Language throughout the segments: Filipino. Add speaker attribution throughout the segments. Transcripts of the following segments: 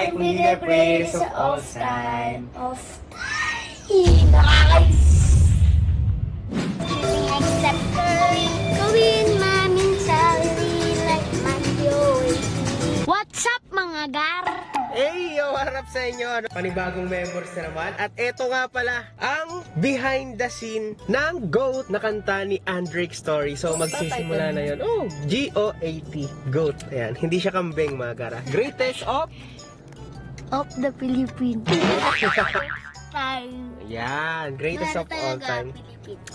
Speaker 1: Mike will be the praise of all time.
Speaker 2: What's up mga gar?
Speaker 1: Hey, yo, harap sa inyo. Panibagong members na naman. At eto nga pala, ang behind the scene ng GOAT na kanta ni Andrick Story. So, magsisimula na yun. Oh, GOAT. GOAT. Ayan, hindi siya kambing mga gara. Greatest
Speaker 2: Of the Philippines.
Speaker 1: Ayan, greatest of all time.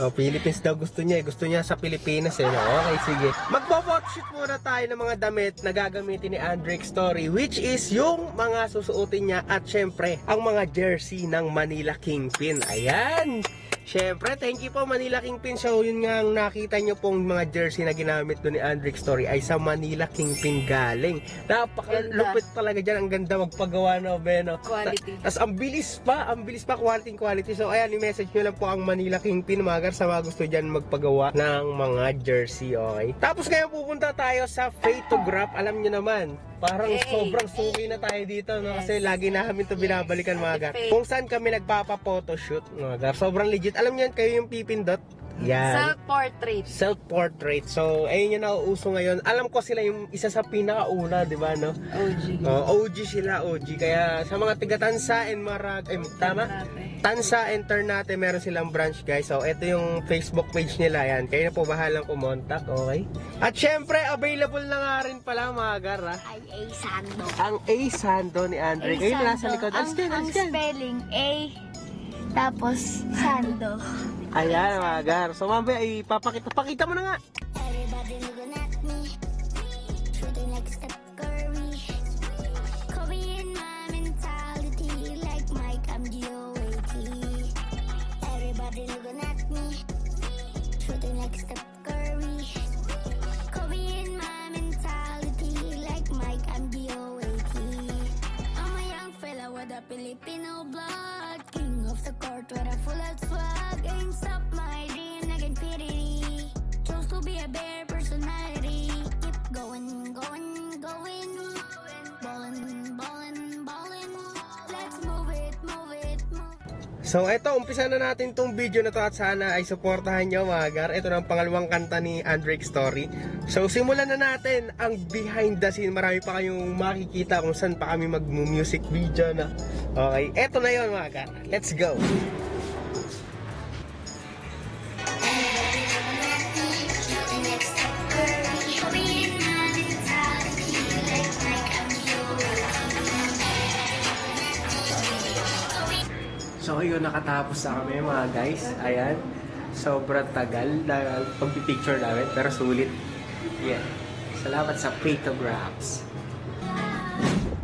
Speaker 1: Oh, Philippines daw gusto niya. Gusto niya sa Pilipinas eh. No? Okay, sige. Magpo-photoshoot muna tayo ng mga damit na gagamitin ni Andrick Story, which is yung mga susuotin niya at syempre, ang mga jersey ng Manila Kingpin. Ayan! Syempre, thank you po Manila Kingpin. So, yun nga ang nakita nyo pong mga jersey na ginamit doon ni Andrick Story ay sa Manila Kingpin galing. Napakalupit talaga dyan. Ang ganda magpagawa no, Beno.
Speaker 3: Quality.
Speaker 1: Tapos ang bilis pa, quality. So, ayan, i-message nyo lang po ang Manila Kingpin, mga gar, sa mga gusto dyan magpagawa ng mga jersey, okay? Tapos ngayon pupunta tayo sa Photograph. Alam nyo naman, parang sobrang suki na tayo dito, no? Kasi lagi namin ito binabalikan, mga gar. Kung saan kami nagpapa-photoshoot, mga gar. Sobrang legit. Alam niyo yan, kayo yung pipindot. Yan.
Speaker 3: Self-portrait.
Speaker 1: Self-portrait. So, ayun yung nauuso ngayon. Alam ko sila yung isa sa pinakauna, di ba, no?
Speaker 3: OG.
Speaker 1: OG sila, OG. Kaya sa mga tiga-Tansa and Marag... tama? Tansa and Ternate, meron silang branch, guys. So, ito yung Facebook page nila. Yan. Kayo na po bahalang kumontak, okay? At syempre, available na nga rin pala, mga gar, ha?
Speaker 2: Ay, A. Sando.
Speaker 1: Ang A. Sando ni Andre. Kayo na nasa likod.
Speaker 2: Ang spelling A. Tapos, Sando.
Speaker 1: Ayan, mga gar. So, mamaya, pakita mo na nga.
Speaker 4: Everybody looking at me, shooting like Steph Curry. Korean my mentality, like Mike, I'm GOAT. Everybody looking at me, shooting like Steph Curry. Korean my mentality, like Mike, I'm GOAT. I'm a young fella with a Filipino blood, king of the court with a full of swag. Ain't stop my dream, I can fit it. Chose to be a bear personality. Keep going, going, going. Ballin'. Let's move it, move it, move it.
Speaker 1: So eto, umpisa na natin tong video na to at sana ay suportahan nyo, mga gar. Ito na ang pangalawang kanta ni Andrick Story. So simulan na natin ang behind the scene. Marami pa kayong makikita kung saan pa kami mag-music video na. Okay, eto na yon, mga gar. Let's go! So yun, nakatapos na kami, mga guys. Ayan, sobrang tagal na pagpipicture namin, pero sulit. Yeah. Salamat sa Photographs.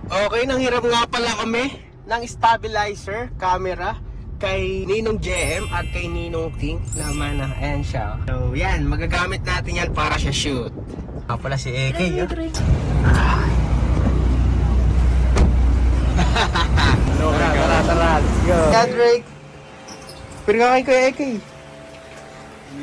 Speaker 1: Okay, nanghiram nga pala kami ng stabilizer camera kay Ninong JM at kay Ninong Ting. Laman na, ayan siya. So yan, magagamit natin yan para sa shoot. Pala si Eke, yun. Tara, let's go. Drake. Pero nga kay Kuya Eke.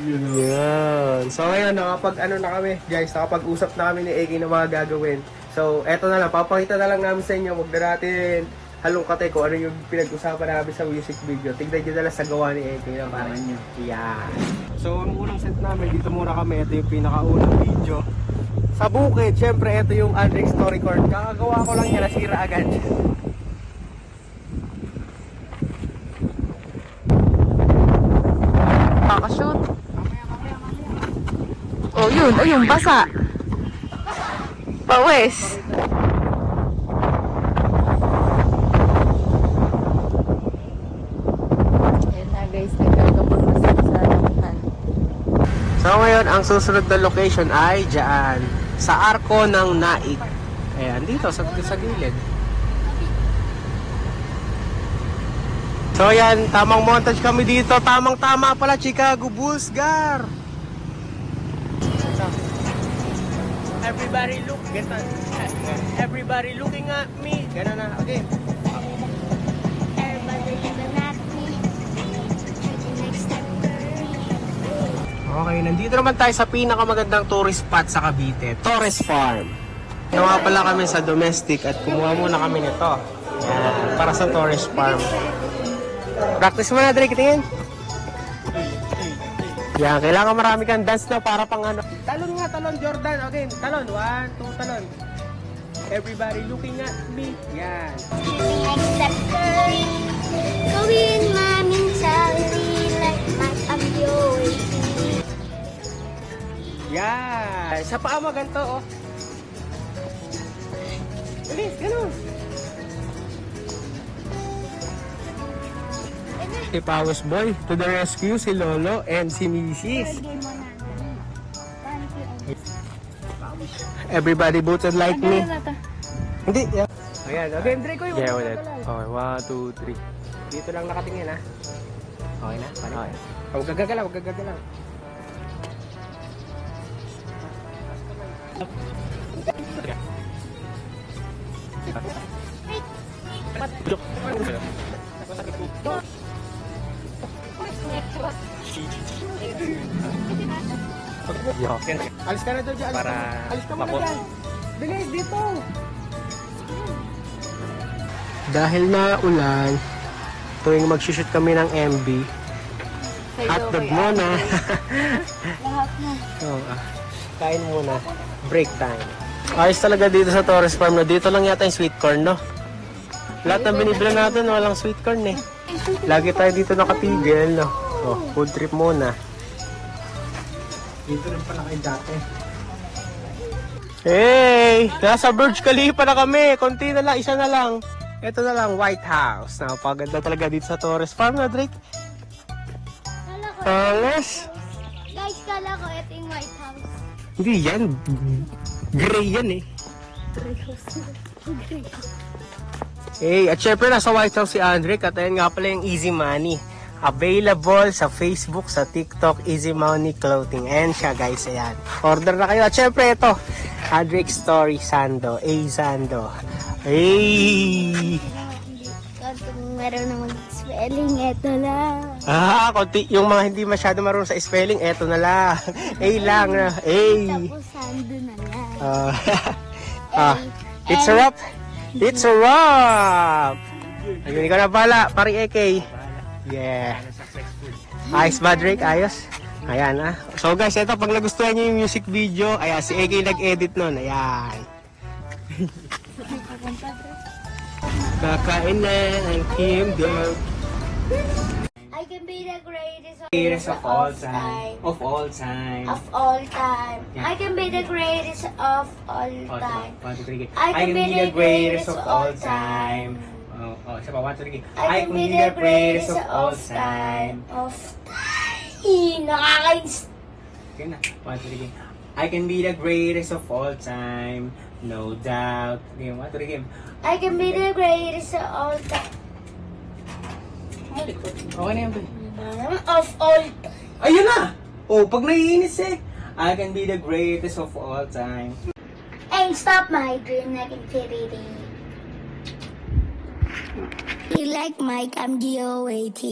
Speaker 1: Yun. So ngayon, nakapag-ano na kami, guys, nakapag-usap na kami ni Eke na mga gagawin. So, eto na lang, papakita na lang namin sa inyo. Huwag na natin halongkate kung ano yung pinag-usapan namin sa music video. Tignan nyo na lang sa gawa ni Eke na parang nyo. Yeah. So, ang unang set namin, dito muna kami. Ito yung pinakaunang video. Sa bukid, syempre, ito yung Andrick Story Court. Kakagawa ko lang yan, nasira agad.
Speaker 3: Pakashoot. Oh, yun. Ayun, basa. Pawis. Ayan na guys, nagkakapag sa lamuhan.
Speaker 1: So ngayon, ang susunod na location ay dyan, sa Arko ng Naik. Ayan, dito, sa gilid. So yan, tamang montage kami dito. Tamang-tama pala, Chicago Bulls, gar. Everybody look, everybody looking at me. Ganun na, okay.
Speaker 4: Everybody looking at me, shooting like Steph Curry.
Speaker 1: Okay, nandito naman tayo sa pinakamagandang tourist spot sa Cavite, Torres Farm. Nawa pala kami sa domestic at kumuha muna kami nito. Yan, para sa Torres Farm. Practice mo na, Drake. Tingin. Yan, kailangan marami kang dance na para pang ano. Talon nga, talon, Jordan. Okay, talon. 1, 2, talon. Everybody looking at me. Yan.
Speaker 4: Shooting like Steph Curry. Korean my mentality like Mike, I'm your waiting.
Speaker 1: Yan. Sa paa mo, ganito, oh. Bilis, ganun. Si Pawis Boy to the rescue, si Lolo and si Mrs. Everybody voted like me. Hindi, yeah. Ayan, okay, Andre ko yung ulit. Okay, 1, 2, 3. Dito lang nakatingin, ha? Okay na? Okay. Huwag gagalaw, huwag gagalaw. Alis ka na doon dyan. Alis ka muna dyan. Bilis, dito. Dahil na ulan, tuwing magsushoot kami ng MB, hotdog muna.
Speaker 2: Lahat na.
Speaker 1: Kain muna. Break time. Ayos talaga dito sa Torres Farm na dito lang yata yung sweet corn, no? Lahat ng binibila natin, walang sweet corn eh. Lagi tayo dito nakatigil, no? Oh, food trip muna. Dito rin pala kayo dati. Hey! Nasa Burj Khalifa na kami. Konti na lang, isa na lang. Ito na lang, White House. Napaganda talaga dito sa Torres Farm na, Drake. Alas.
Speaker 2: Guys, kala ko ito yung White House.
Speaker 1: Hindi yan. Gray yan eh. Hey, at syempre nasa White House si Andrick at ayan nga pala yung Easy Money. Available sa Facebook, sa TikTok, Easy Money Clothing. Ayan siya guys, ayan. Order na kayo. At syempre ito, Andrick Story Sando. Sando. Hey!
Speaker 2: Kung meron na mag-spelling, eto lang.
Speaker 1: Konti. Yung mga hindi masyado marunong sa spelling, eto na lang. A lang na. A.
Speaker 2: Tapos sando na lang.
Speaker 1: It's a wrap. It's a wrap. Ayun, ikaw na bala. Pari AK. Yeah. Ayos ba, Drake? Ayos? Ayan, ah. So, guys, ito, pag nagustuhan nyo yung music video, ayan, si AK nag-edit nun. Ayan. Kakain na ang kingdom.
Speaker 2: I can be the greatest
Speaker 1: Greatest of all time. Of all time.
Speaker 2: Of all time.
Speaker 1: Yeah.
Speaker 2: I can be the greatest of all time.
Speaker 1: 1, 2, 3, again.
Speaker 2: I can be the greatest of all time.
Speaker 1: Isa pa, 1, 2, 3, again.
Speaker 2: I can be the greatest of all time. Of time. Nakakainis.
Speaker 1: Okay na. 1, 2, 3, again. I can be the greatest of all time. No doubt. Game, 1, 2, 3, again.
Speaker 2: I can be the greatest of all time.
Speaker 1: Okay na yan, pre.
Speaker 2: Of all time.
Speaker 1: Ayun na! Oh, pag naiinis eh. I can be the greatest of all time.
Speaker 2: And stop my dream like infinity.
Speaker 4: You like Mike, I'm G-O-A-T.